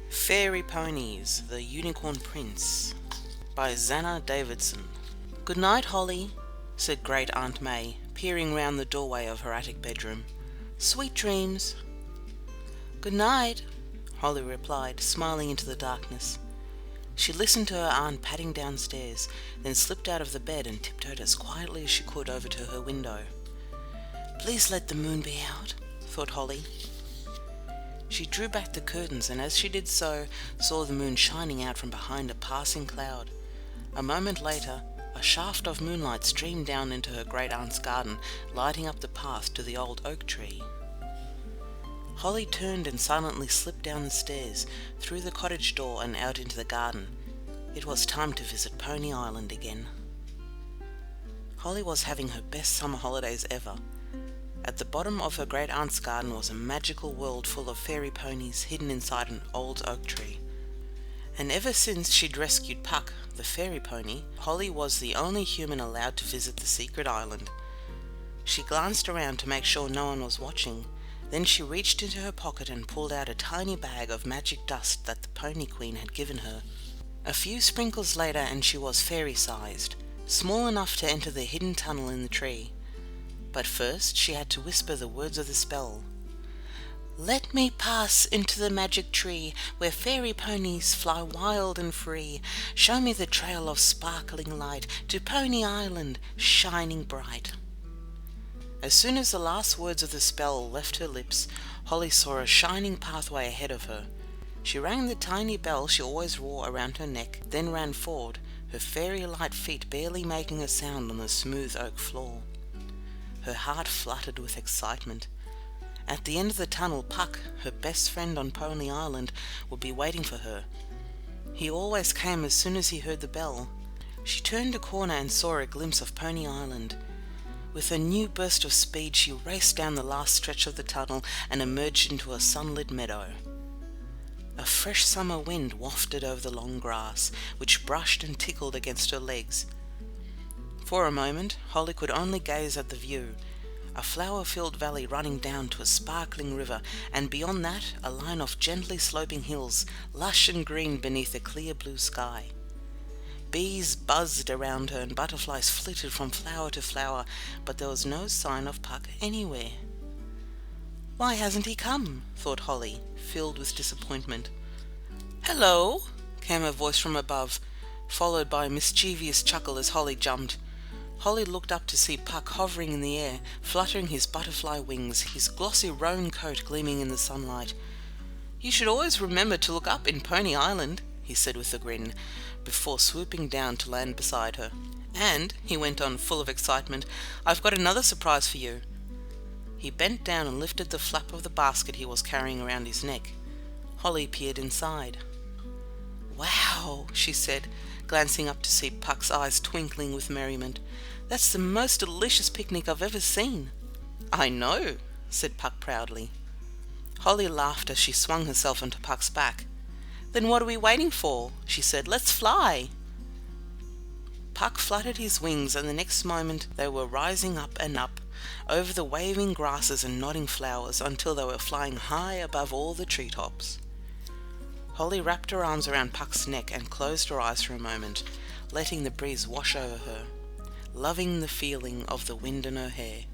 Fairy Ponies, The Unicorn Prince by Zanna Davidson. "Good night, Holly," said Great Aunt May, peering round the doorway of her attic bedroom. "Sweet dreams." "Good night," Holly replied, smiling into the darkness. She listened to her aunt padding downstairs, then slipped out of the bed and tiptoed as quietly as she could over to her window. "Please let the moon be out," thought Holly. She drew back the curtains, and as she did so, saw the moon shining out from behind a passing cloud. A moment later, a shaft of moonlight streamed down into her great aunt's garden, lighting up the path to the old oak tree. Holly turned and silently slipped down the stairs, through the cottage door and out into the garden. It was time to visit Pony Island again. Holly was having her best summer holidays ever. At the bottom of her great aunt's garden was a magical world full of fairy ponies hidden inside an old oak tree. And ever since she'd rescued Puck, the fairy pony, Holly was the only human allowed to visit the secret island. She glanced around to make sure no one was watching. Then she reached into her pocket and pulled out a tiny bag of magic dust that the Pony Queen had given her. A few sprinkles later and she was fairy-sized, small enough to enter the hidden tunnel in the tree. But first she had to whisper the words of the spell. "Let me pass into the magic tree, where fairy ponies fly wild and free. Show me the trail of sparkling light to Pony Island, shining bright." As soon as the last words of the spell left her lips, Holly saw a shining pathway ahead of her. She rang the tiny bell she always wore around her neck, then ran forward, her fairy-light feet barely making a sound on the smooth oak floor. Her heart fluttered with excitement. At the end of the tunnel, Puck, her best friend on Pony Island, would be waiting for her. He always came as soon as he heard the bell. She turned a corner and saw a glimpse of Pony Island. With a new burst of speed, she raced down the last stretch of the tunnel and emerged into a sunlit meadow. A fresh summer wind wafted over the long grass, which brushed and tickled against her legs. For a moment, Holly could only gaze at the view, a flower-filled valley running down to a sparkling river, and beyond that, a line of gently sloping hills, lush and green beneath a clear blue sky. Bees buzzed around her and butterflies flitted from flower to flower, but there was no sign of Puck anywhere. "Why hasn't he come?" thought Holly, filled with disappointment. "Hello!" came a voice from above, followed by a mischievous chuckle as Holly jumped. Holly looked up to see Puck hovering in the air, fluttering his butterfly wings, his glossy roan coat gleaming in the sunlight. "You should always remember to look up in Pony Island," he said with a grin, before swooping down to land beside her. "And," he went on, full of excitement, "I've got another surprise for you." He bent down and lifted the flap of the basket he was carrying around his neck. Holly peered inside. "Wow," she said, glancing up to see Puck's eyes twinkling with merriment. "That's the most delicious picnic I've ever seen." "I know," said Puck proudly. Holly laughed as she swung herself onto Puck's back. "Then what are we waiting for?" she said. "Let's fly." Puck fluttered his wings, and the next moment they were rising up and up, over the waving grasses and nodding flowers, until they were flying high above all the treetops. Holly wrapped her arms around Puck's neck and closed her eyes for a moment, letting the breeze wash over her, loving the feeling of the wind in her hair.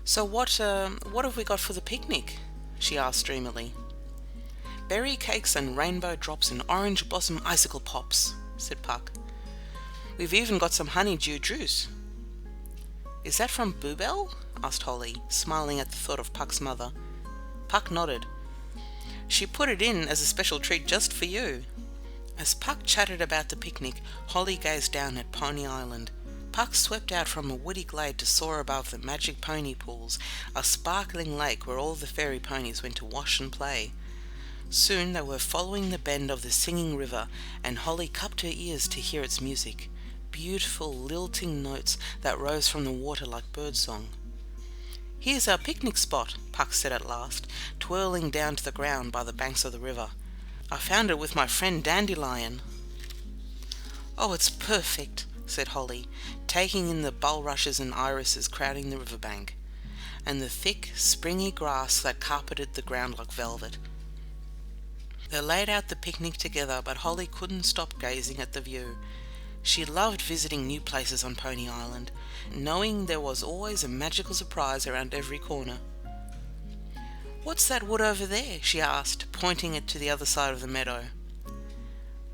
"So what have we got for the picnic?" she asked dreamily. "Berry cakes and rainbow drops and orange blossom icicle pops," said Puck. "We've even got some honeydew juice." "Is that from Bluebell?" asked Holly, smiling at the thought of Puck's mother. Puck nodded. "She put it in as a special treat just for you." As Puck chatted about the picnic, Holly gazed down at Pony Island. Puck swept out from a woody glade to soar above the magic pony pools, a sparkling lake where all the fairy ponies went to wash and play. Soon they were following the bend of the singing river, and Holly cupped her ears to hear its music, beautiful lilting notes that rose from the water like birdsong. "Here's our picnic spot," Puck said at last, twirling down to the ground by the banks of the river. "I found it with my friend Dandelion." "Oh, it's perfect," said Holly, taking in the bulrushes and irises crowding the riverbank, and the thick, springy grass that carpeted the ground like velvet. They laid out the picnic together, but Holly couldn't stop gazing at the view. She loved visiting new places on Pony Island, knowing there was always a magical surprise around every corner. "What's that wood over there?" she asked, pointing it to the other side of the meadow.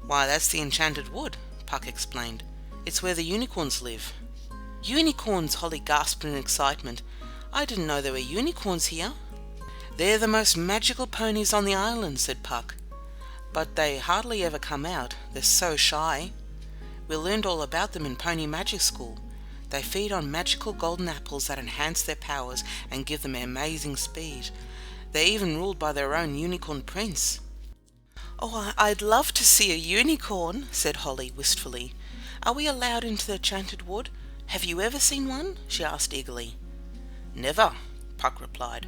"Why, that's the Enchanted Wood," Puck explained. "It's where the unicorns live." "Unicorns!" Holly gasped in excitement. "I didn't know there were unicorns here." "They're the most magical ponies on the island," said Puck. "But they hardly ever come out. They're so shy. We learned all about them in Pony Magic School. They feed on magical golden apples that enhance their powers and give them amazing speed. They're even ruled by their own unicorn prince." "Oh, I'd love to see a unicorn," said Holly wistfully. "Are we allowed into the Enchanted Wood? Have you ever seen one?" she asked eagerly. "Never," Puck replied.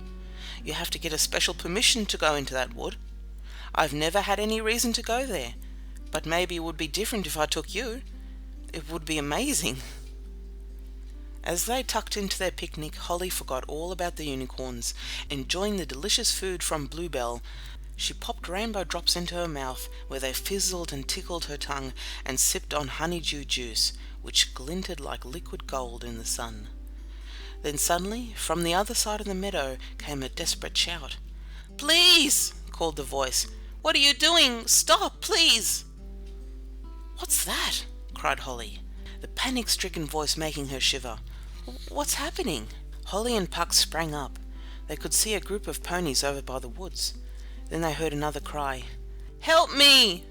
"You have to get a special permission to go into that wood. I've never had any reason to go there, but maybe it would be different if I took you. It would be amazing." As they tucked into their picnic, Holly forgot all about the unicorns, enjoying the delicious food from Bluebell. She popped rainbow drops into her mouth, where they fizzled and tickled her tongue, and sipped on honeydew juice, which glinted like liquid gold in the sun. Then suddenly, from the other side of the meadow, came a desperate shout. "Please!" called the voice. "What are you doing? Stop, please!" "What's that?" cried Holly, the panic-stricken voice making her shiver. "What's happening?" Holly and Puck sprang up. They could see a group of ponies over by the woods. Then they heard another cry. "Help me!"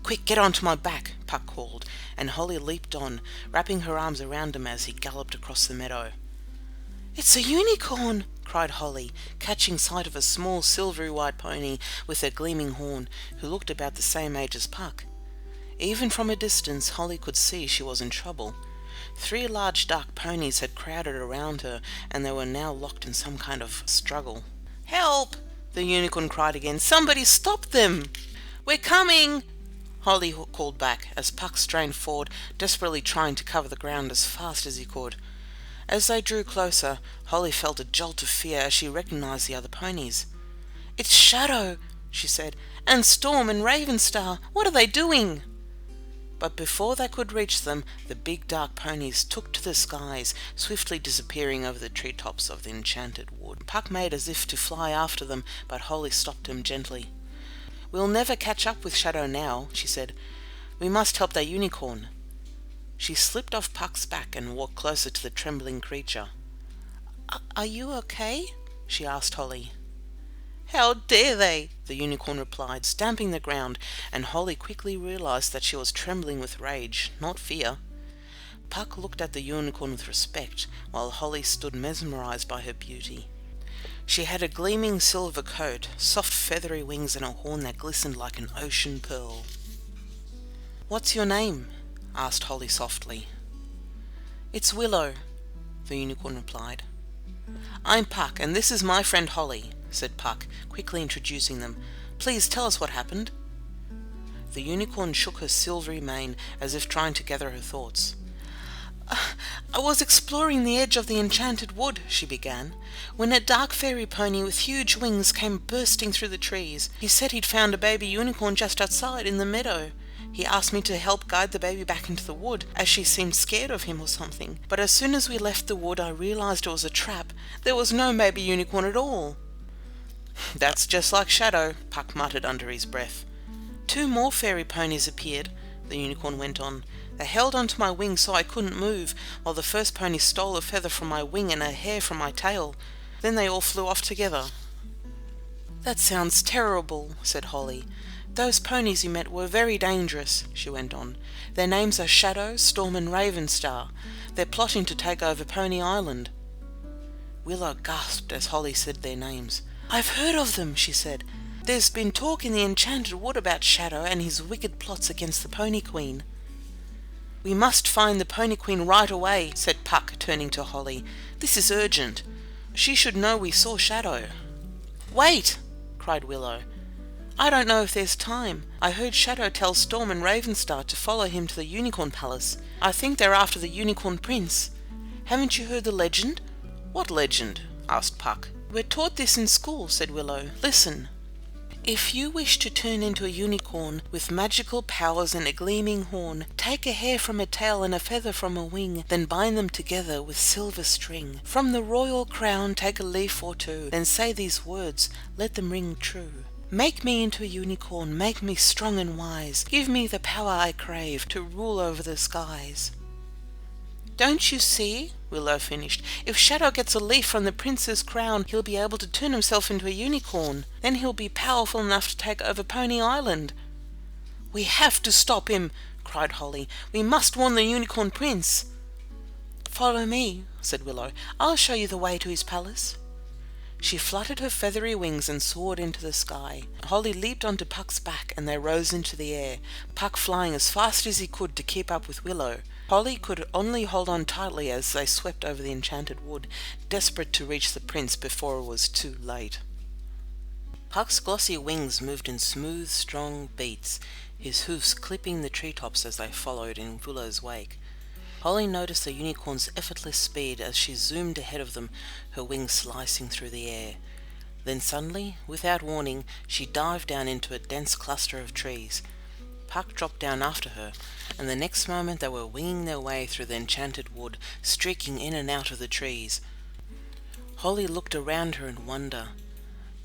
"Quick, get onto my back," Puck called, and Holly leaped on, wrapping her arms around him as he galloped across the meadow. "It's a unicorn!" cried Holly, catching sight of a small silvery white pony with a gleaming horn, who looked about the same age as Puck. Even from a distance, Holly could see she was in trouble. 3 large dark ponies had crowded around her, and they were now locked in some kind of struggle. "Help!" the unicorn cried again. "Somebody stop them!" "We're coming!" Holly called back, as Puck strained forward, desperately trying to cover the ground as fast as he could. As they drew closer, Holly felt a jolt of fear as she recognized the other ponies. "It's Shadow," she said, "and Storm and Ravenstar. What are they doing?" But before they could reach them, the big dark ponies took to the skies, swiftly disappearing over the treetops of the Enchanted Wood. Puck made as if to fly after them, but Holly stopped him gently. "We'll never catch up with Shadow now," she said. "We must help that unicorn." She slipped off Puck's back and walked closer to the trembling creature. "Are you okay?" she asked Holly. "How dare they!" the unicorn replied, stamping the ground, and Holly quickly realized that she was trembling with rage, not fear. Puck looked at the unicorn with respect, while Holly stood mesmerized by her beauty. She had a gleaming silver coat, soft feathery wings, and a horn that glistened like an ocean pearl. "What's your name?" asked Holly softly. "It's Willow," the unicorn replied. "I'm Puck, and this is my friend Holly," said Puck, quickly introducing them. "Please tell us what happened." The unicorn shook her silvery mane, as if trying to gather her thoughts. "I was exploring the edge of the Enchanted Wood," she began, "when a dark fairy pony with huge wings came bursting through the trees. He said he'd found a baby unicorn just outside in the meadow. He asked me to help guide the baby back into the wood, as she seemed scared of him or something. But as soon as we left the wood, I realized it was a trap. There was no baby unicorn at all." "That's just like Shadow," Puck muttered under his breath. "2 more fairy ponies appeared," the unicorn went on. "They held onto my wing so I couldn't move, while the first pony stole a feather from my wing and a hair from my tail. Then they all flew off together." "That sounds terrible," said Holly. "Those ponies you met were very dangerous," she went on. "Their names are Shadow, Storm and Ravenstar. They're plotting to take over Pony Island." Willow gasped as Holly said their names. "I've heard of them," she said. "There's been talk in the Enchanted Wood about Shadow and his wicked plots against the Pony Queen." "We must find the Pony Queen right away," said Puck, turning to Holly. "This is urgent. She should know we saw Shadow." "Wait!" cried Willow. "I don't know if there's time. I heard Shadow tell Storm and Ravenstar to follow him to the Unicorn Palace. I think they're after the Unicorn Prince. Haven't you heard the legend?" "What legend?" asked Puck. "We're taught this in school," said Willow. "Listen." If you wish to turn into a unicorn with magical powers and a gleaming horn, take a hair from a tail and a feather from a wing, then bind them together with silver string. From the royal crown take a leaf or two, then say these words, let them ring true. Make me into a unicorn, make me strong and wise, give me the power I crave to rule over the skies. Don't you see? Willow finished. If Shadow gets a leaf from the prince's crown, he'll be able to turn himself into a unicorn. Then he'll be powerful enough to take over Pony Island. We have to stop him, cried Holly. We must warn the unicorn prince. Follow me, said Willow. I'll show you the way to his palace. She fluttered her feathery wings and soared into the sky. Holly leaped onto Puck's back and they rose into the air, Puck flying as fast as he could to keep up with Willow. Holly could only hold on tightly as they swept over the Enchanted Wood, desperate to reach the prince before it was too late. Puck's glossy wings moved in smooth, strong beats, his hoofs clipping the treetops as they followed in Willow's wake. Holly noticed the unicorn's effortless speed as she zoomed ahead of them, her wings slicing through the air. Then suddenly, without warning, she dived down into a dense cluster of trees. Puck dropped down after her, and the next moment they were winging their way through the Enchanted Wood, streaking in and out of the trees. Holly looked around her in wonder.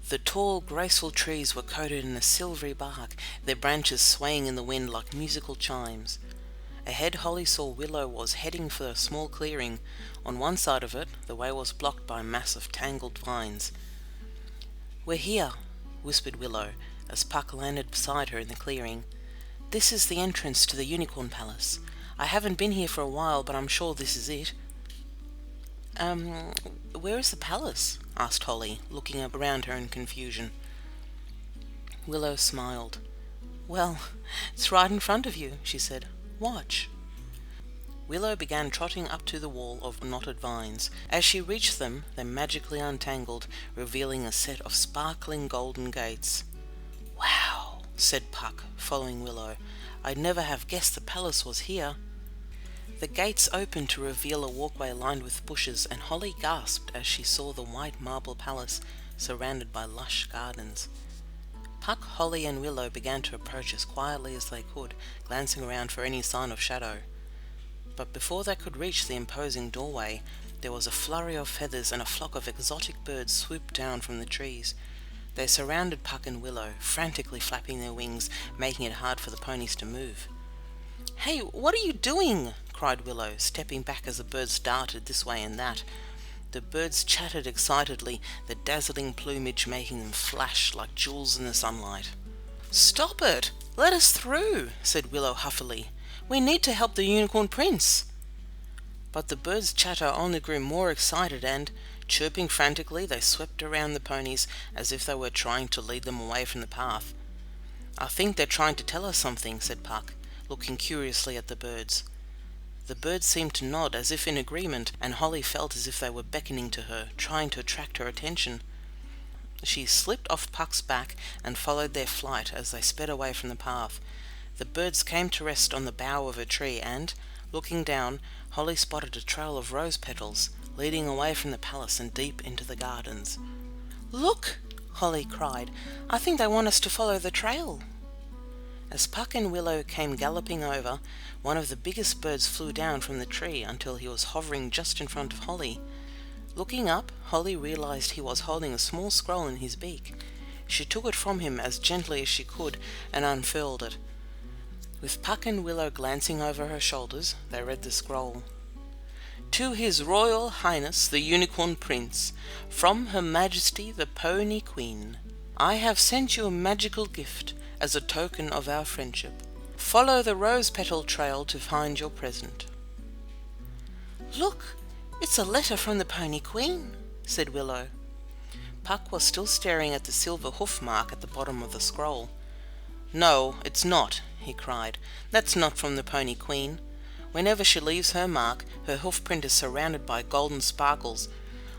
The tall, graceful trees were coated in a silvery bark, their branches swaying in the wind like musical chimes. Ahead, Holly saw Willow was heading for a small clearing. On one side of it, the way was blocked by a mass of tangled vines. "We're here," whispered Willow, as Puck landed beside her in the clearing. "This is the entrance to the Unicorn Palace. I haven't been here for a while, but I'm sure this is it." Where is the palace?" asked Holly, looking around her in confusion. Willow smiled. "Well, it's right in front of you," she said. "Watch." Willow began trotting up to the wall of knotted vines. As she reached them, they magically untangled, revealing a set of sparkling golden gates. "Wow," said Puck, following Willow. "I'd never have guessed the palace was here." The gates opened to reveal a walkway lined with bushes, and Holly gasped as she saw the white marble palace surrounded by lush gardens. Puck, Holly and Willow began to approach as quietly as they could, glancing around for any sign of Shadow. But before they could reach the imposing doorway, there was a flurry of feathers and a flock of exotic birds swooped down from the trees. They surrounded Puck and Willow, frantically flapping their wings, making it hard for the ponies to move. "Hey, what are you doing?" cried Willow, stepping back as the birds darted this way and that. The birds chattered excitedly, the dazzling plumage making them flash like jewels in the sunlight. "Stop it! Let us through," said Willow huffily. "We need to help the Unicorn Prince." But the birds' chatter only grew more excited and, chirping frantically, they swept around the ponies as if they were trying to lead them away from the path. "I think they're trying to tell us something," said Puck, looking curiously at the birds. The birds seemed to nod as if in agreement, and Holly felt as if they were beckoning to her, trying to attract her attention. She slipped off Puck's back and followed their flight as they sped away from the path. The birds came to rest on the bough of a tree and, looking down, Holly spotted a trail of rose petals, leading away from the palace and deep into the gardens. "Look!" Holly cried. "I think they want us to follow the trail." As Puck and Willow came galloping over, one of the biggest birds flew down from the tree until he was hovering just in front of Holly. Looking up, Holly realized he was holding a small scroll in his beak. She took it from him as gently as she could and unfurled it. With Puck and Willow glancing over her shoulders, they read the scroll. "To His Royal Highness the Unicorn Prince, from Her Majesty the Pony Queen, I have sent you a magical gift as a token of our friendship. Follow the rose petal trail to find your present." "Look, it's a letter from the Pony Queen," said Willow. Puck was still staring at the silver hoof mark at the bottom of the scroll. "No, it's not," he cried. "That's not from the Pony Queen. Whenever she leaves her mark, her hoof print is surrounded by golden sparkles.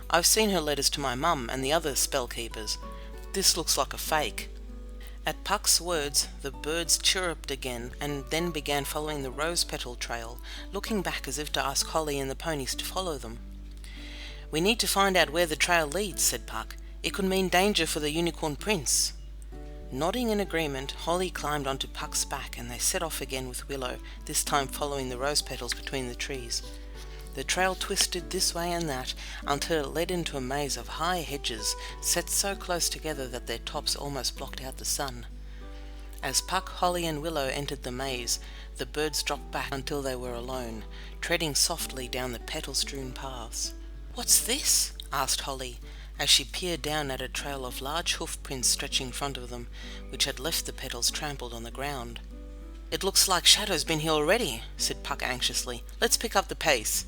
I've seen her letters to my mum and the other spell keepers. This looks like a fake." At Puck's words, the birds chirruped again and then began following the rose petal trail, looking back as if to ask Holly and the ponies to follow them. "We need to find out where the trail leads," said Puck. "It could mean danger for the Unicorn Prince." Nodding in agreement, Holly climbed onto Puck's back and they set off again with Willow, this time following the rose petals between the trees. The trail twisted this way and that until it led into a maze of high hedges set so close together that their tops almost blocked out the sun. As Puck, Holly and Willow entered the maze, the birds dropped back until they were alone, treading softly down the petal-strewn paths. "What's this?" asked Holly, as she peered down at a trail of large hoof prints stretching in front of them, which had left the petals trampled on the ground. "It looks like Shadow's been here already," said Puck anxiously. "Let's pick up the pace."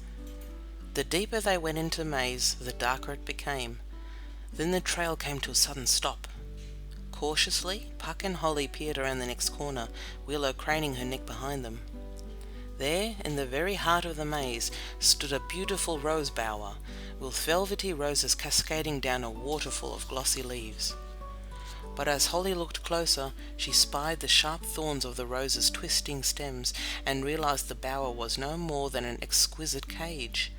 The deeper they went into the maze, the darker it became. Then the trail came to a sudden stop. Cautiously, Puck and Holly peered around the next corner, Willow craning her neck behind them. There, in the very heart of the maze, stood a beautiful rose bower, with velvety roses cascading down a waterfall of glossy leaves. But as Holly looked closer, she spied the sharp thorns of the roses' twisting stems, and realized the bower was no more than an exquisite cage.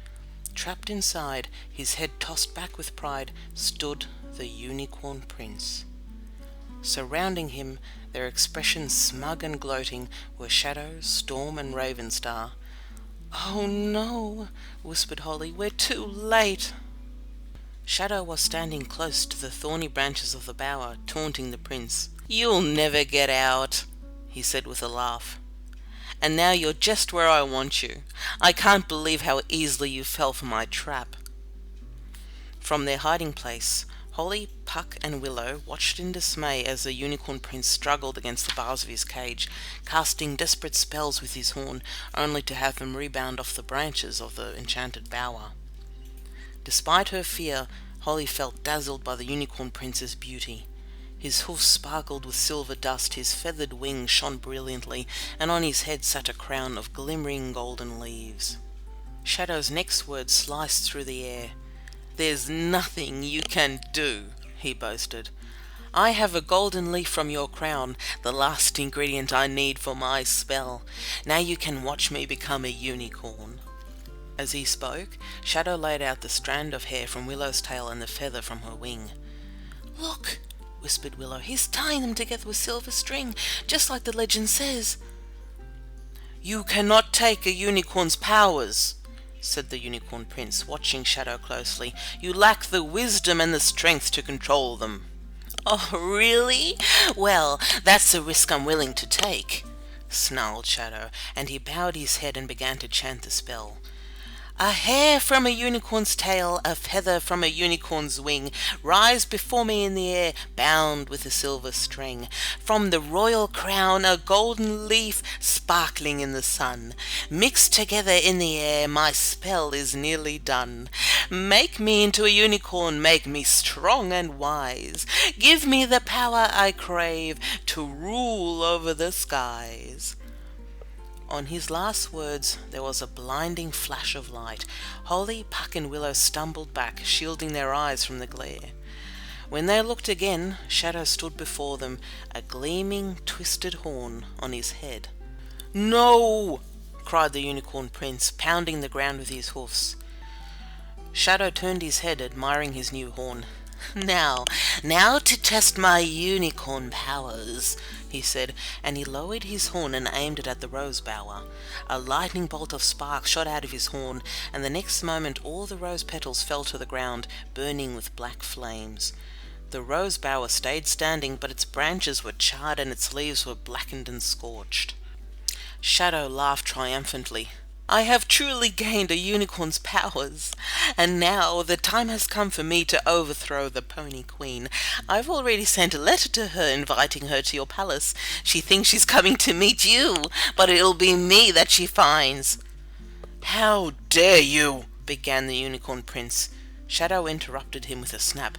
Trapped inside, his head tossed back with pride, stood the Unicorn Prince. Surrounding him, their expressions smug and gloating, were Shadow, Storm, and Ravenstar. "Oh no," whispered Holly, "we're too late." Shadow was standing close to the thorny branches of the bower, taunting the prince. "You'll never get out," he said with a laugh. "And now you're just where I want you. I can't believe how easily you fell for my trap." From their hiding place, Holly, Puck, and Willow watched in dismay as the Unicorn Prince struggled against the bars of his cage, casting desperate spells with his horn, only to have them rebound off the branches of the enchanted bower. Despite her fear, Holly felt dazzled by the Unicorn Prince's beauty. His hoofs sparkled with silver dust, his feathered wings shone brilliantly, and on his head sat a crown of glimmering golden leaves. Shadow's next words sliced through the air. "There's nothing you can do," he boasted. "I have a golden leaf from your crown, the last ingredient I need for my spell. Now you can watch me become a unicorn." As he spoke, Shadow laid out the strand of hair from Willow's tail and the feather from her wing. "Look," whispered Willow, "he's tying them together with silver string, just like the legend says." "You cannot take a unicorn's powers," said the Unicorn Prince, watching Shadow closely. "You lack the wisdom and the strength to control them." "Oh, really? Well, that's a risk I'm willing to take," snarled Shadow, and he bowed his head and began to chant the spell. "A hair from a unicorn's tail, a feather from a unicorn's wing, rise before me in the air, bound with a silver string. From the royal crown a golden leaf, sparkling in the sun. Mixed together in the air, my spell is nearly done. Make me into a unicorn, make me strong and wise. Give me the power I crave, to rule over the skies." On his last words there was a blinding flash of light. Holly, Puck, and Willow stumbled back, shielding their eyes from the glare. When they looked again, Shadow stood before them, a gleaming, twisted horn on his head. "No!" cried the Unicorn Prince, pounding the ground with his hoofs. Shadow turned his head, admiring his new horn. Now to test my unicorn powers," he said, and he lowered his horn and aimed it at the rose bower. A lightning bolt of sparks shot out of his horn, and the next moment all the rose petals fell to the ground, burning with black flames. The rose bower stayed standing, but its branches were charred and its leaves were blackened and scorched. Shadow laughed triumphantly. "I have truly gained a unicorn's powers, and now the time has come for me to overthrow the Pony Queen. I've already sent a letter to her inviting her to your palace. She thinks she's coming to meet you, but it'll be me that she finds." "How dare you?" began the Unicorn Prince. Shadow interrupted him with a snap.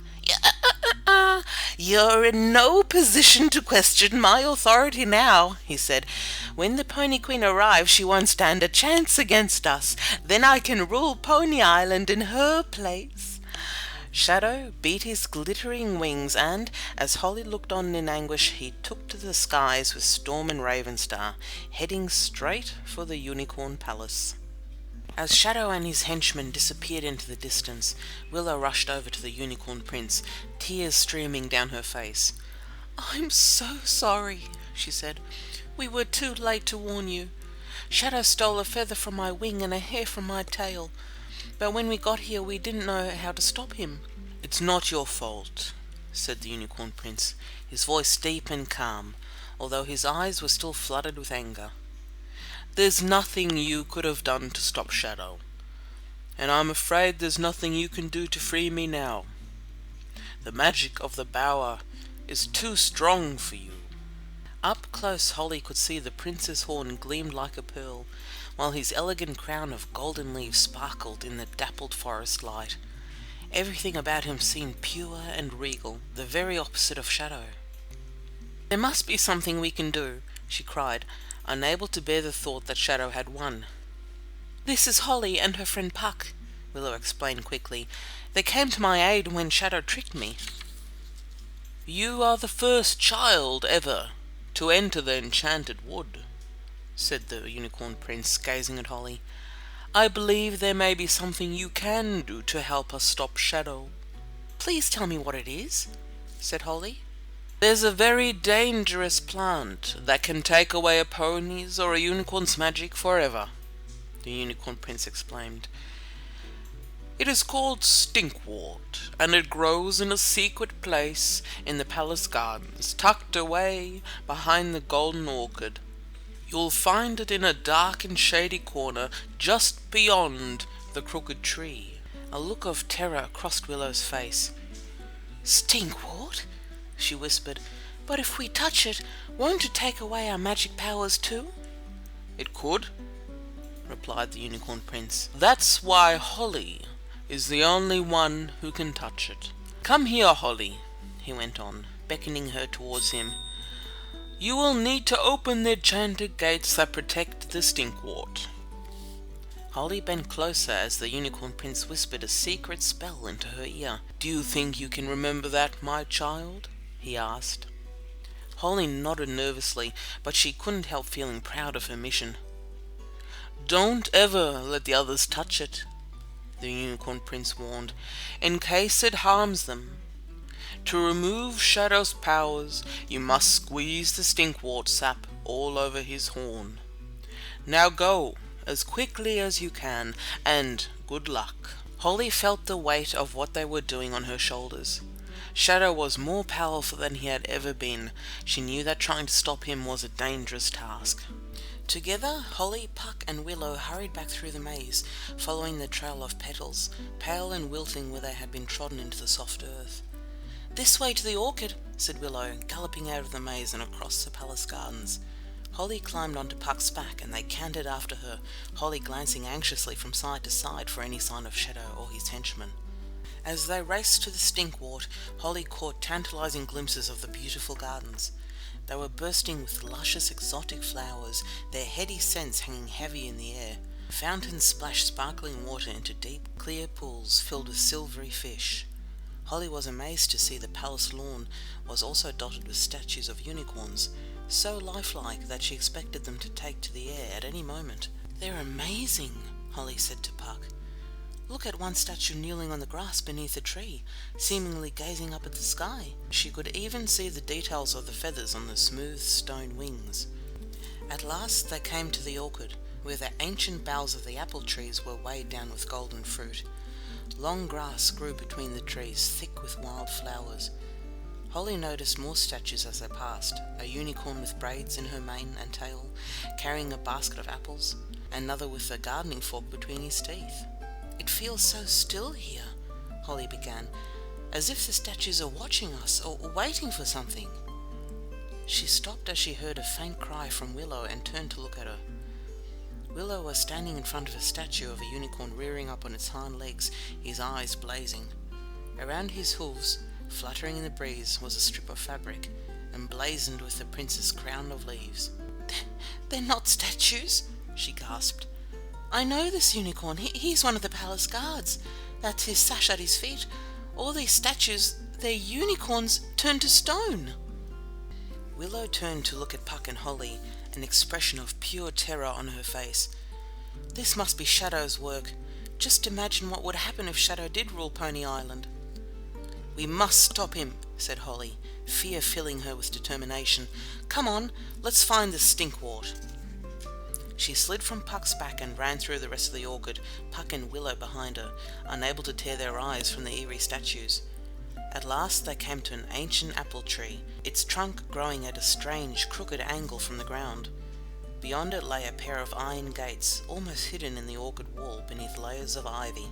"You're in no position to question my authority now," he said. "When the Pony Queen arrives, she won't stand a chance against us. Then I can rule Pony Island in her place." Shadow beat his glittering wings, and, as Holly looked on in anguish, he took to the skies with Storm and Ravenstar, heading straight for the Unicorn Palace. As Shadow and his henchmen disappeared into the distance, Willow rushed over to the Unicorn Prince, tears streaming down her face. "I'm so sorry," she said. "We were too late to warn you. Shadow stole a feather from my wing and a hair from my tail, but when we got here we didn't know how to stop him." "It's not your fault," said the Unicorn Prince, his voice deep and calm, although his eyes were still flooded with anger. "There's nothing you could have done to stop Shadow, and I'm afraid there's nothing you can do to free me now. The magic of the bower is too strong for you." Up close Holly could see the prince's horn gleamed like a pearl, while his elegant crown of golden leaves sparkled in the dappled forest light. Everything about him seemed pure and regal, the very opposite of Shadow. "There must be something we can do," she cried, unable to bear the thought that Shadow had won. "This is Holly and her friend Puck," Willow explained quickly. "They came to my aid when Shadow tricked me." "You are the first child ever to enter the Enchanted Wood," said the Unicorn Prince, gazing at Holly. "I believe there may be something you can do to help us stop Shadow." "Please tell me what it is," said Holly. "There's a very dangerous plant that can take away a pony's or a unicorn's magic forever," the Unicorn Prince explained. "It is called stinkwort, and it grows in a secret place in the palace gardens, tucked away behind the golden orchid. You'll find it in a dark and shady corner just beyond the crooked tree." A look of terror crossed Willow's face. "Stinkwort?" she whispered. "But if we touch it, won't it take away our magic powers too?" "It could," replied the Unicorn Prince. "That's why Holly is the only one who can touch it. Come here, Holly," he went on, beckoning her towards him. "You will need to open the enchanted gates that protect the stinkwort." Holly bent closer as the Unicorn Prince whispered a secret spell into her ear. "Do you think you can remember that, my child?" he asked. Holly nodded nervously, but she couldn't help feeling proud of her mission. "Don't ever let the others touch it," the Unicorn Prince warned, "in case it harms them. To remove Shadow's powers, you must squeeze the stinkwort sap all over his horn. Now go, as quickly as you can, and good luck." Holly felt the weight of what they were doing on her shoulders. Shadow was more powerful than he had ever been. She knew that trying to stop him was a dangerous task. Together, Holly, Puck and Willow hurried back through the maze, following the trail of petals, pale and wilting where they had been trodden into the soft earth. "This way to the orchid," said Willow, galloping out of the maze and across the palace gardens. Holly climbed onto Puck's back and they cantered after her, Holly glancing anxiously from side to side for any sign of Shadow or his henchmen. As they raced to the stinkwort, Holly caught tantalizing glimpses of the beautiful gardens. They were bursting with luscious exotic flowers, their heady scents hanging heavy in the air. Fountains splashed sparkling water into deep, clear pools filled with silvery fish. Holly was amazed to see the palace lawn was also dotted with statues of unicorns, so lifelike that she expected them to take to the air at any moment. "They're amazing," Holly said to Puck. "Look at one statue kneeling on the grass beneath a tree, seemingly gazing up at the sky. She could even see the details of the feathers on the smooth stone wings." At last they came to the orchard, where the ancient boughs of the apple trees were weighed down with golden fruit. Long grass grew between the trees, thick with wild flowers. Holly noticed more statues as they passed, a unicorn with braids in her mane and tail, carrying a basket of apples, another with a gardening fork between his teeth. "It feels so still here," Holly began, "as if the statues are watching us or waiting for something." She stopped as she heard a faint cry from Willow and turned to look at her. Willow was standing in front of a statue of a unicorn rearing up on its hind legs, his eyes blazing. Around his hooves, fluttering in the breeze, was a strip of fabric, emblazoned with the prince's crown of leaves. They're not statues," she gasped. "I know this unicorn. He's one of the palace guards. That's his sash at his feet. All these statues, they're unicorns turned to stone." Willow turned to look at Puck and Holly, an expression of pure terror on her face. "This must be Shadow's work. Just imagine what would happen if Shadow did rule Pony Island." "We must stop him," said Holly, fear filling her with determination. "Come on, let's find the stinkwort." She slid from Puck's back and ran through the rest of the orchard, Puck and Willow behind her, unable to tear their eyes from the eerie statues. At last they came to an ancient apple tree, its trunk growing at a strange, crooked angle from the ground. Beyond it lay a pair of iron gates, almost hidden in the orchard wall beneath layers of ivy.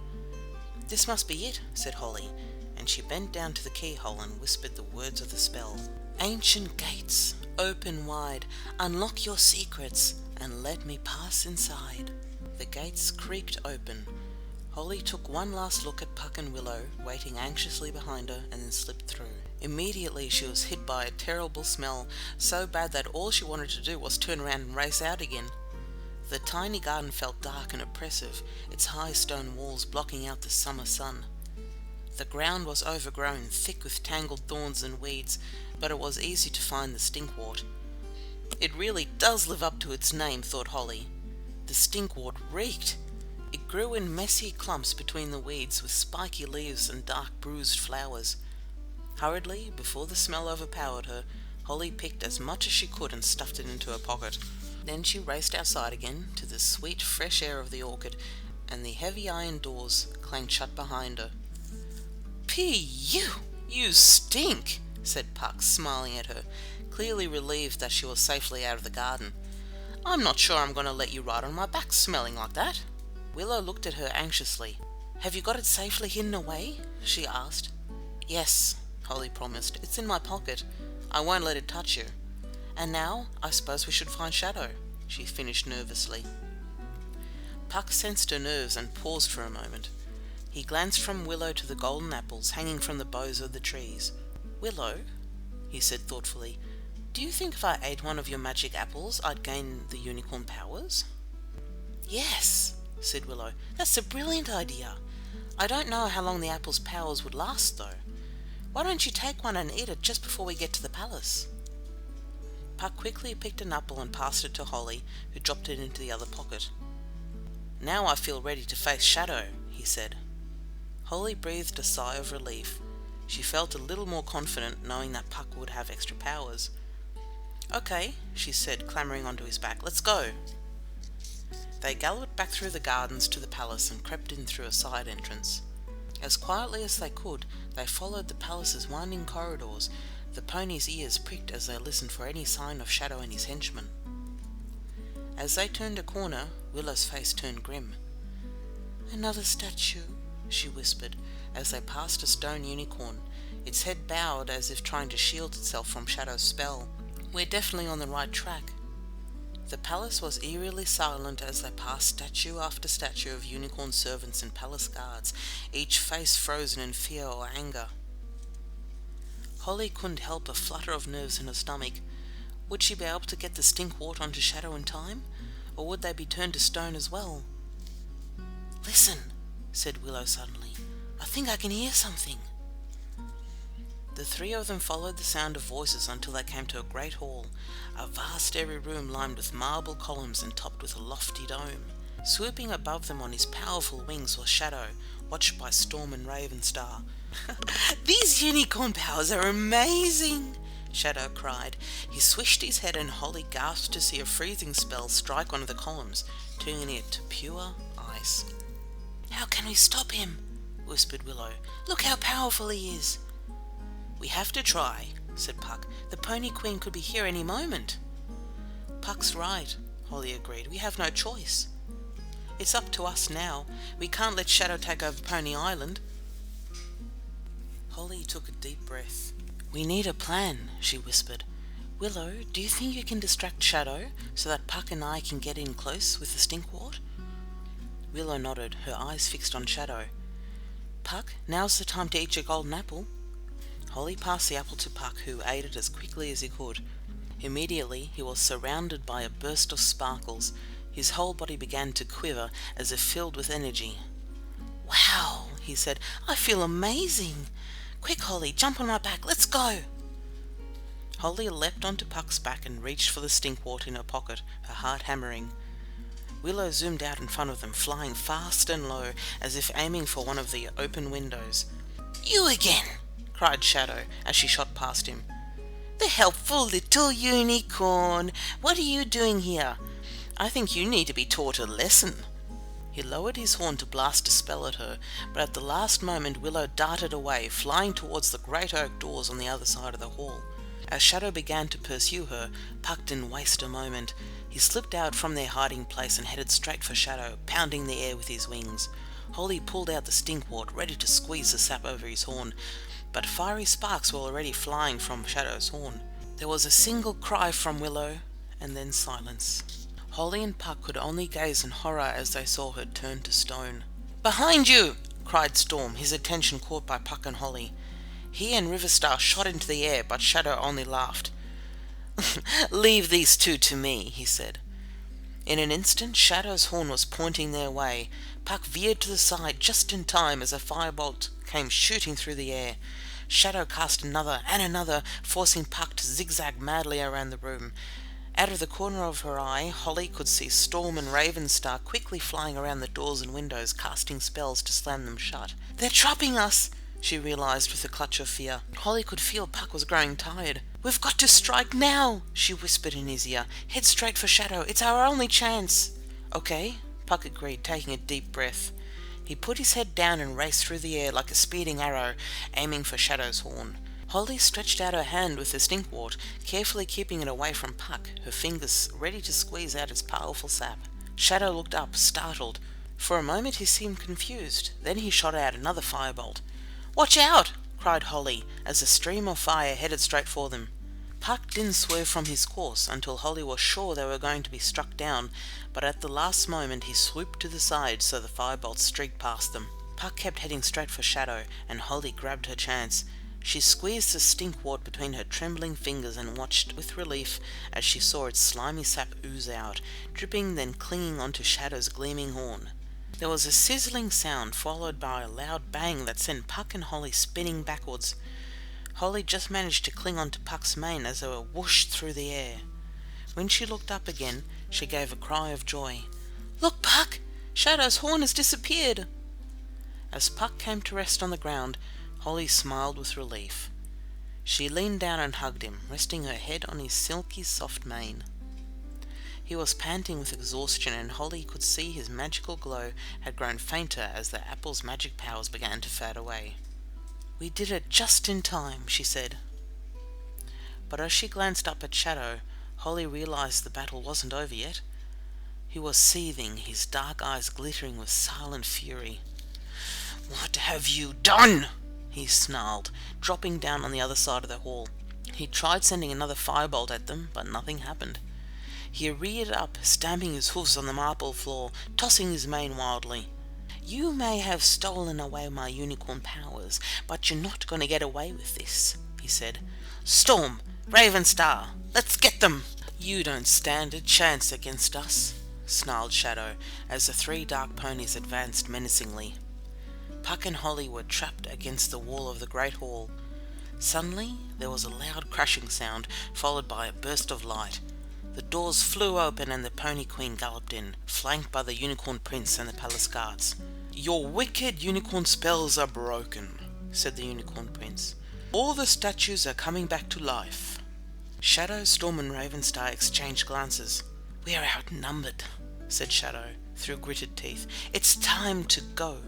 "This must be it," said Holly, and she bent down to the keyhole and whispered the words of the spell. "Ancient gates, open wide, unlock your secrets, and let me pass inside." The gates creaked open. Holly took one last look at Puck and Willow, waiting anxiously behind her, and then slipped through. Immediately she was hit by a terrible smell, so bad that all she wanted to do was turn around and race out again. The tiny garden felt dark and oppressive, its high stone walls blocking out the summer sun. The ground was overgrown, thick with tangled thorns and weeds, but it was easy to find the stinkwort. "It really does live up to its name," thought Holly. The stinkwort reeked. It grew in messy clumps between the weeds, with spiky leaves and dark bruised flowers. Hurriedly, before the smell overpowered her, Holly picked as much as she could and stuffed it into her pocket. Then she raced outside again, to the sweet fresh air of the orchard, and the heavy iron doors clanged shut behind her. "P.U., you stink," said Puck, smiling at her, clearly relieved that she was safely out of the garden. "I'm not sure I'm going to let you ride on my back smelling like that." Willow looked at her anxiously. "Have you got it safely hidden away?" she asked. "Yes," Holly promised. "It's in my pocket. I won't let it touch you. And now, I suppose we should find Shadow," she finished nervously. Puck sensed her nerves and paused for a moment. He glanced from Willow to the golden apples hanging from the boughs of the trees. "Willow," he said thoughtfully, "do you think if I ate one of your magic apples I'd gain the unicorn powers?" "Yes," said Willow. "That's a brilliant idea. I don't know how long the apple's powers would last, though. Why don't you take one and eat it just before we get to the palace?" Puck quickly picked an apple and passed it to Holly, who dropped it into the other pocket. "Now I feel ready to face Shadow," he said. Holly breathed a sigh of relief. She felt a little more confident knowing that Puck would have extra powers. "Okay," she said, clambering onto his back. "Let's go." They galloped back through the gardens to the palace and crept in through a side entrance. As quietly as they could, they followed the palace's winding corridors. The ponies' ears pricked as they listened for any sign of Shadow and his henchmen. As they turned a corner, Willow's face turned grim. "Another statue," she whispered, as they passed a stone unicorn, its head bowed as if trying to shield itself from Shadow's spell. "We're definitely on the right track." The palace was eerily silent as they passed statue after statue of unicorn servants and palace guards, each face frozen in fear or anger. Holly couldn't help a flutter of nerves in her stomach. Would she be able to get the stinkwort onto Shadow in time, or would they be turned to stone as well? "Listen," said Willow suddenly. "I think I can hear something." The three of them followed the sound of voices until they came to a great hall, a vast airy room lined with marble columns and topped with a lofty dome. Swooping above them on his powerful wings was Shadow, watched by Storm and Ravenstar. "These unicorn powers are amazing!" Shadow cried. He swished his head and Holly gasped to see a freezing spell strike one of the columns, turning it to pure ice. "How can we stop him?" whispered Willow. "Look how powerful he is." "We have to try," said Puck. "The Pony Queen could be here any moment." "Puck's right," Holly agreed. "We have no choice. It's up to us now. We can't let Shadow take over Pony Island." Holly took a deep breath. "We need a plan," she whispered. "Willow, do you think you can distract Shadow so that Puck and I can get in close with the stinkwort?" Willow nodded, her eyes fixed on Shadow. "Puck, now's the time to eat your golden apple." Holly passed the apple to Puck, who ate it as quickly as he could. Immediately he was surrounded by a burst of sparkles. His whole body began to quiver as if filled with energy. "Wow," he said, "I feel amazing. Quick, Holly, jump on my back. Let's go." Holly leapt onto Puck's back and reached for the stinkwort in her pocket, her heart hammering. Willow zoomed out in front of them, flying fast and low, as if aiming for one of the open windows. "You again!" cried Shadow as she shot past him. The helpful little unicorn! What are you doing here? I think you need to be taught a lesson." He lowered his horn to blast a spell at her, but at the last moment Willow darted away, flying towards the great oak doors on the other side of the hall. As Shadow began to pursue her, Puck didn't waste a moment. He slipped out from their hiding place and headed straight for Shadow, pounding the air with his wings. Holly pulled out the stinkwort, ready to squeeze the sap over his horn, but fiery sparks were already flying from Shadow's horn. There was a single cry from Willow, and then silence. Holly and Puck could only gaze in horror as they saw her turn to stone. "Behind you!" cried Storm, his attention caught by Puck and Holly. He and Riverstar shot into the air, but Shadow only laughed. "Leave these two to me," he said. In an instant, Shadow's horn was pointing their way. Puck veered to the side just in time as a firebolt came shooting through the air. Shadow cast another and another, forcing Puck to zigzag madly around the room. Out of the corner of her eye, Holly could see Storm and Ravenstar quickly flying around the doors and windows, casting spells to slam them shut. "They're trapping us!" she realized with a clutch of fear. Holly could feel Puck was growing tired. "We've got to strike now," she whispered in his ear. "Head straight for Shadow. It's our only chance." "Okay," Puck agreed, taking a deep breath. He put his head down and raced through the air like a speeding arrow, aiming for Shadow's horn. Holly stretched out her hand with the stinkwort, carefully keeping it away from Puck, her fingers ready to squeeze out its powerful sap. Shadow looked up, startled. For a moment he seemed confused. Then he shot out another firebolt. "Watch out!" cried Holly, as a stream of fire headed straight for them. Puck didn't swerve from his course until Holly was sure they were going to be struck down, but at the last moment he swooped to the side so the firebolts streaked past them. Puck kept heading straight for Shadow, and Holly grabbed her chance. She squeezed the stinkwort between her trembling fingers and watched with relief as she saw its slimy sap ooze out, dripping then clinging onto Shadow's gleaming horn. There was a sizzling sound followed by a loud bang that sent Puck and Holly spinning backwards. Holly just managed to cling onto Puck's mane as they were whooshed through the air. When she looked up again, she gave a cry of joy. "Look, Puck! Shadow's horn has disappeared!" As Puck came to rest on the ground, Holly smiled with relief. She leaned down and hugged him, resting her head on his silky soft mane. He was panting with exhaustion, and Holly could see his magical glow had grown fainter as the apple's magic powers began to fade away. "We did it just in time," she said. But as she glanced up at Shadow, Holly realized the battle wasn't over yet. He was seething, his dark eyes glittering with silent fury. "What have you done?" he snarled, dropping down on the other side of the hall. He tried sending another firebolt at them, but nothing happened. He reared up, stamping his hoofs on the marble floor, tossing his mane wildly. "You may have stolen away my unicorn powers, but you're not going to get away with this," he said. "Storm! Ravenstar! Let's get them!" "You don't stand a chance against us," snarled Shadow, as the three dark ponies advanced menacingly. Puck and Holly were trapped against the wall of the great hall. Suddenly there was a loud crashing sound, followed by a burst of light. The doors flew open and the Pony Queen galloped in, flanked by the Unicorn Prince and the palace guards. "Your wicked unicorn spells are broken," said the Unicorn Prince. "All the statues are coming back to life." Shadow, Storm and Ravenstar exchanged glances. "We are outnumbered," said Shadow, through gritted teeth. "It's time to go."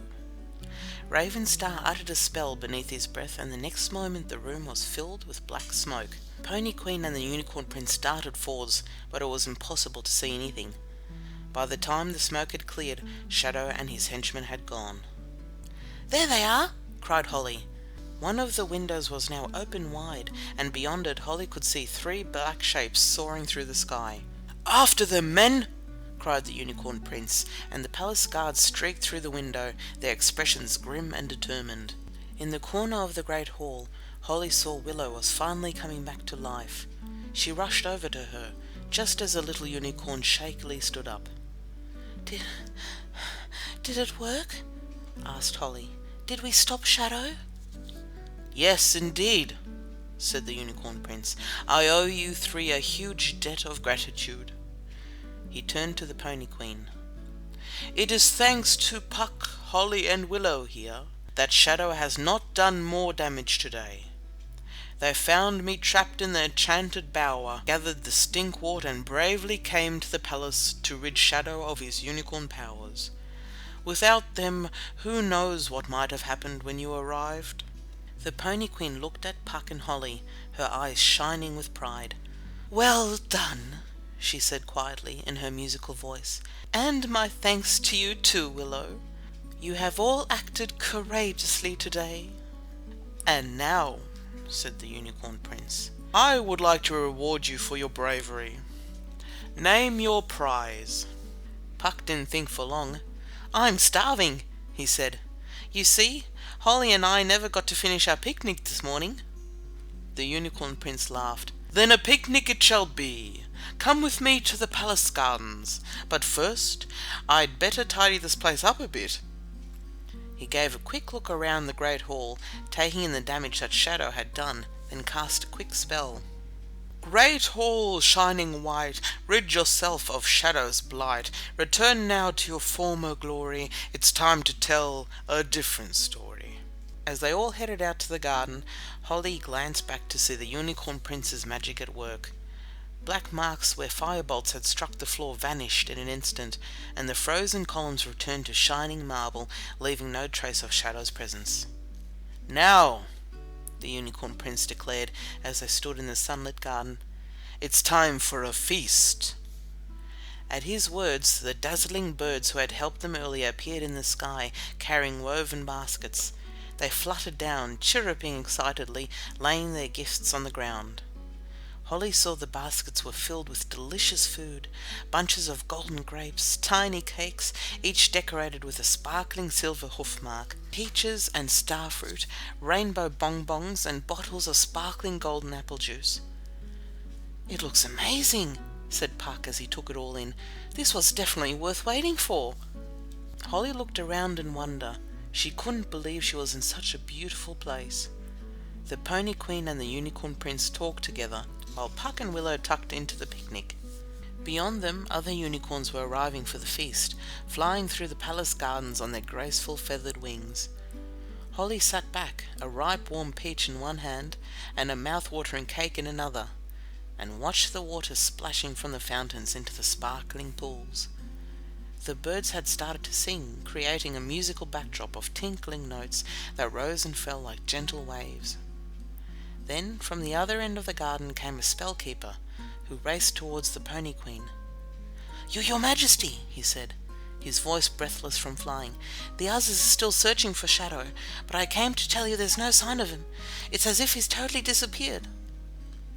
Ravenstar uttered a spell beneath his breath, and the next moment the room was filled with black smoke. Pony Queen and the Unicorn Prince darted forwards, but it was impossible to see anything. By the time the smoke had cleared, Shadow and his henchmen had gone. "There they are!" cried Holly. One of the windows was now open wide, and beyond it Holly could see three black shapes soaring through the sky. "After them, men!" cried the Unicorn Prince, and the palace guards streaked through the window, their expressions grim and determined. In the corner of the great hall, Holly saw Willow was finally coming back to life. She rushed over to her, just as the little unicorn shakily stood up. Did it work?" asked Holly. "Did we stop Shadow?" "Yes, indeed," said the Unicorn Prince. "I owe you three a huge debt of gratitude." He turned to the Pony Queen. "It is thanks to Puck, Holly and Willow here that Shadow has not done more damage today. They found me trapped in the enchanted bower, gathered the stink wort, and bravely came to the palace to rid Shadow of his unicorn powers. Without them, who knows what might have happened when you arrived?" The Pony Queen looked at Puck and Holly, her eyes shining with pride. "Well done," she said quietly in her musical voice, "and my thanks to you too, Willow. You have all acted courageously today." "And now," said the Unicorn Prince, "I would like to reward you for your bravery. Name your prize." Puck didn't think for long. "I'm starving," he said. "You see, Holly and I never got to finish our picnic this morning." The Unicorn Prince laughed. "Then a picnic it shall be. Come with me to the palace gardens. But first, I'd better tidy this place up a bit." He gave a quick look around the great hall, taking in the damage that Shadow had done, then cast a quick spell. "Great hall, shining white, rid yourself of Shadow's blight. Return now to your former glory. It's time to tell a different story." As they all headed out to the garden, Holly glanced back to see the Unicorn Prince's magic at work. Black marks where firebolts had struck the floor vanished in an instant, and the frozen columns returned to shining marble, leaving no trace of Shadow's presence. "Now," the Unicorn Prince declared as they stood in the sunlit garden, "it's time for a feast." At his words, the dazzling birds who had helped them earlier appeared in the sky, carrying woven baskets. They fluttered down, chirruping excitedly, laying their gifts on the ground. Holly saw the baskets were filled with delicious food, bunches of golden grapes, tiny cakes, each decorated with a sparkling silver hoof mark, peaches and starfruit, rainbow bonbons, and bottles of sparkling golden apple juice. "It looks amazing," said Puck as he took it all in. "This was definitely worth waiting for." Holly looked around in wonder. She couldn't believe she was in such a beautiful place. The Pony Queen and the Unicorn Prince talked together, while Puck and Willow tucked into the picnic. Beyond them, other unicorns were arriving for the feast, flying through the palace gardens on their graceful feathered wings. Holly sat back, a ripe warm peach in one hand and a mouth-watering cake in another, and watched the water splashing from the fountains into the sparkling pools. The birds had started to sing, creating a musical backdrop of tinkling notes that rose and fell like gentle waves. Then, from the other end of the garden came a spellkeeper, who raced towards the Pony Queen. Your Majesty," he said, his voice breathless from flying, "the others are still searching for Shadow, but I came to tell you there's no sign of him. It's as if he's totally disappeared."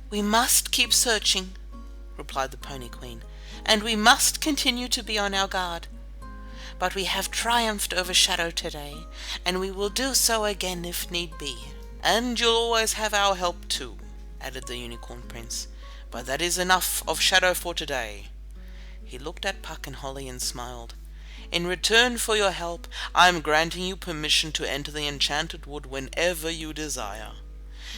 "We must keep searching," replied the Pony Queen, "and we must continue to be on our guard. But we have triumphed over Shadow today, and we will do so again if need be." "And you'll always have our help too," added the Unicorn Prince. "But that is enough of Shadow for today." He looked at Puck and Holly and smiled. "In return for your help, I am granting you permission to enter the Enchanted Wood whenever you desire.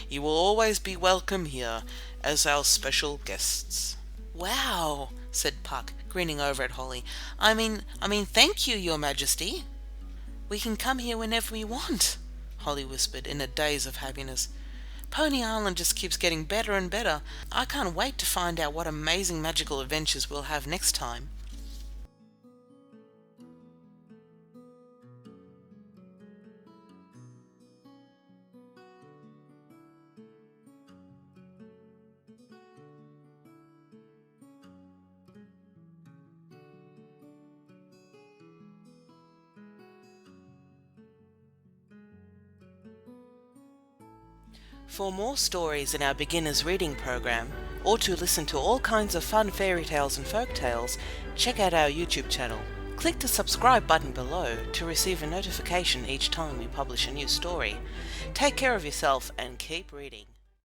You will always be welcome here as our special guests." "Wow," said Puck, grinning over at Holly. I mean, thank you, Your Majesty." "We can come here whenever we want," Holly whispered in a daze of happiness. "Pony Island just keeps getting better and better. I can't wait to find out what amazing magical adventures we'll have next time." For more stories in our beginners reading program, or to listen to all kinds of fun fairy tales and folk tales, check out our YouTube channel. Click the subscribe button below to receive a notification each time we publish a new story. Take care of yourself and keep reading.